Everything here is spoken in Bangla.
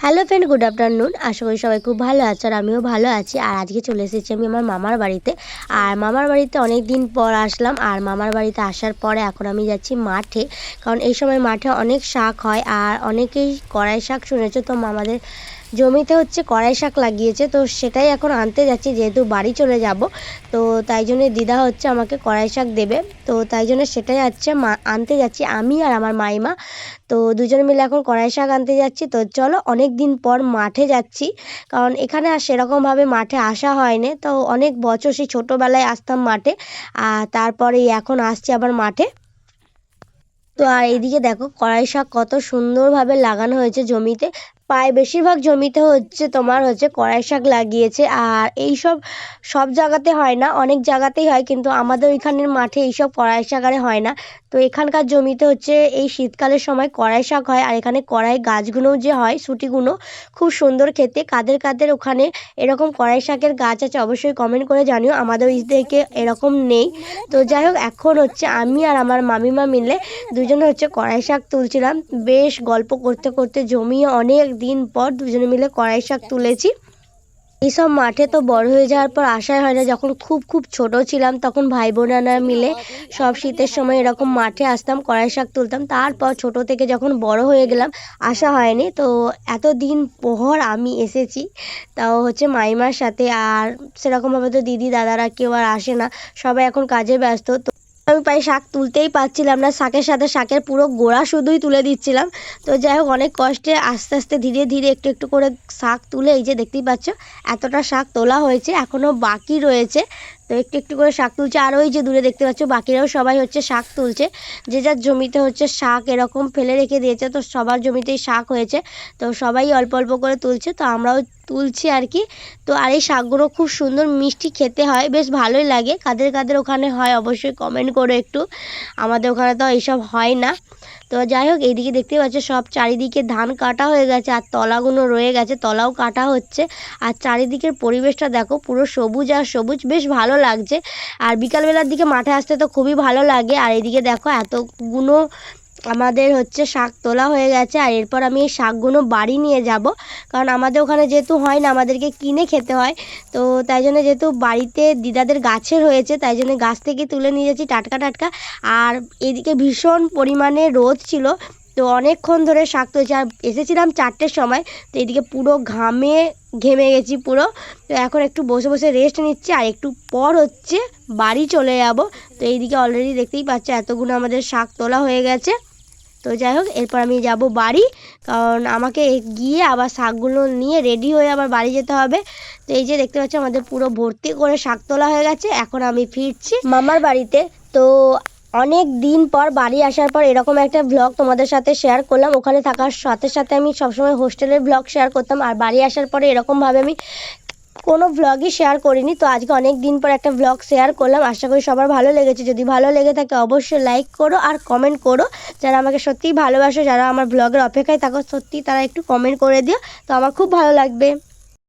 Hello friend, good afternoon. আশা করি সবাই খুব ভালো আছে আর আমিও ভালো আছি। আর আজকে চলে এসেছি আমি আমার মামার বাড়িতে। আর মামার বাড়িতে অনেক দিন পর আসলাম। আর মামার বাড়িতে আসার পরে এখন আমি যাচ্ছি মাঠে, কারণ এই সময় মাঠে অনেক শাক হয়। আর অনেকেই কড়াই শাক শুনেছে, তো মামাদের জমিতে হচ্ছে কড়াই শাক লাগিয়েছে, তো সেটাই এখন আনতে যাচ্ছি যেহেতু বাড়ি চলে যাব। তো তাই জন্য দিদা হচ্ছে আমাকে কড়াই শাক দেবে, তো তাই জন্য সেটাই হচ্ছে আনতে যাচ্ছি আমি আর আমার মাইমা। তো দুজনে মিলে এখন কড়াই শাক আনতে যাচ্ছি। তো চলো, অনেক দিন পর মাঠে যাচ্ছি, কারণ এখানে আর সেরকমভাবে মাঠে আসা হয়নি। তো অনেক বছর সেই ছোটোবেলায় আসতাম মাঠে, আর তারপরে এখন আসছি আবার মাঠে। তো আর এইদিকে দেখো কড়াই শাক কত সুন্দরভাবে লাগানো হয়েছে জমিতে। প্রায় বেশিরভাগ জমিতে হচ্ছে তোমার হচ্ছে কড়াই শাক লাগিয়েছে। আর এইসব সব জায়গাতে হয় না, অনেক জায়গাতেই হয়, কিন্তু আমাদের ওইখানের মাঠে এইসব কড়াই শাক আরে হয় না। তো এখানকার জমিতে হচ্ছে এই শীতকালের সময় কড়াই শাক হয়। আর এখানে কড়াই গাছগুলোও যে হয় সুটিগুলো খুব সুন্দর খেতে। কাদের কাদের ওখানে এরকম কড়াই শাকের গাছ আছে অবশ্যই কমেন্ট করে জানিও, আমাদের দিকে এরকম নেই। তো যাই হোক, এখন হচ্ছে আমি আর আমার মামিমা মিলে দুজনে হচ্ছে কড়াই শাক তুলছিলাম। বেশ গল্প করতে করতে জমিয়ে অনেক দিন পর দুজনে মিলে কড়াই শাক তুলেছি। এইসব মাঠে তো বড় হয়ে যাওয়ার পর আসাই হয় না। যখন খুব খুব ছোট ছিলাম তখন ভাই বোনেরা মিলে সব শীতের সময় এরকম মাঠে আসতাম, কড়াই শাক তুলতাম। তারপর ছোট থেকে যখন বড় হয়ে গেলাম আসা হয়নি। তো এতদিন পর আমি এসেছি, তাও হচ্ছে মাইমার সাথে। আর সেরকমভাবে তো দিদি দাদারা কেউ আর আসে না, সবাই এখন কাজে ব্যস্ত। তো আমি প্রায় শাক তুলতেই পারছিলাম না, শাকের সাথে শাকের পুরো গোড়া শুধুই তুলে দিচ্ছিলাম। তো যাই হোক, অনেক কষ্টে আস্তে আস্তে ধীরে ধীরে একটু একটু করে শাক তুলে, এই যে দেখতেই পাচ্ছ এতটা শাক তোলা হয়েছে, এখনও বাকি রয়েছে। তো একটু একটু করে শাক তুলছে। আর ওই যে দূরে দেখতে পাচ্ছ বাকিরাও সবাই হচ্ছে শাক তুলছে। যে যার জমিতে হচ্ছে শাক এরকম ফেলে রেখে দিয়েছে, তো সবার জমিতেই শাক হয়েছে। তো সবাই অল্প অল্প করে তুলছে, তো আমরাও তুলছি আর কি। তো আর এই শাকগুলো খুব সুন্দর মিষ্টি খেতে হয়, বেশ ভালোই লাগে। কাদের কাদের ওখানে হয় অবশ্যই কমেন্ট করো একটু, আমাদের ওখানে তো এইসব হয় না। তো যাই হোক, এইদিকে দেখতে পাচ্ছ সব চারিদিকে ধান কাটা হয়ে গেছে আর তলাগুলো রয়ে গেছে, তলাও কাটা হচ্ছে। আর চারিদিকের পরিবেশটা দেখো পুরো সবুজ আর সবুজ, বেশ ভালো লাগছে। আর বিকালবেলার দিকে মাঠে আসতে তো খুবই ভালো লাগে। আর এইদিকে দেখো এতগুলো আমাদের হচ্ছে শাক তোলা হয়ে গেছে। আর এরপর আমি এই শাকগুলো বাড়ি নিয়ে যাব, কারণ আমাদের ওখানে যেহেতু হয় না, আমাদেরকে কিনে খেতে হয়। তো তাই জন্য যেহেতু বাড়িতে দিদাদের গাছের হয়েছে, তাই জন্য গাছ থেকে তুলে নিয়ে যাচ্ছি টাটকা টাটকা। আর এদিকে ভীষণ পরিমাণে রোদ ছিল, তো অনেকক্ষণ ধরে শাক তুলছি। আর এসেছিলাম 4টের সময়, তো এদিকে পুরো ঘেমে গেছি পুরো। তো এখন একটু বসে বসে রেস্ট নিচ্ছি, আর একটু পর হচ্ছে বাড়ি চলে যাব। তো এইদিকে অলরেডি দেখতেই পাচ্ছ এতগুলো আমাদের শাক তোলা হয়ে গেছে। তো যাই হোক, এরপর আমি যাব বাড়ি, কারণ আমাকে গিয়ে আবার শাকগুলো নিয়ে রেডি হয়ে আবার বাড়ি যেতে হবে। তো এই যে দেখতে পাচ্ছ আমাদের পুরো ভর্তি করে শাক তোলা হয়ে গেছে। এখন আমি ফিরছি মামার বাড়িতে। তো অনেক দিন পর বাড়ি আসার পর এরকম একটা ব্লগ তোমাদের সাথে শেয়ার করলাম। ওখানে থাকার সাথে সাথে আমি সবসময় হোস্টেলের ব্লগ শেয়ার করতাম, আর বাড়ি আসার পরে এরকমভাবে আমি কোনো ভ্লগই শেয়ার করিনি। তো আজকে অনেক দিন পর একটা ভ্লগ শেয়ার করলাম, আশা করি সবার ভালো লেগেছে। যদি ভালো লেগে থাকে অবশ্যই লাইক করো আর কমেন্ট করো। যারা আমাকে সত্যিই ভালোবাসো, যারা আমার ভ্লগের অপেক্ষায় থাকো, সত্যিই তারা একটু কমেন্ট করে দিও, তো আমার খুব ভালো লাগবে।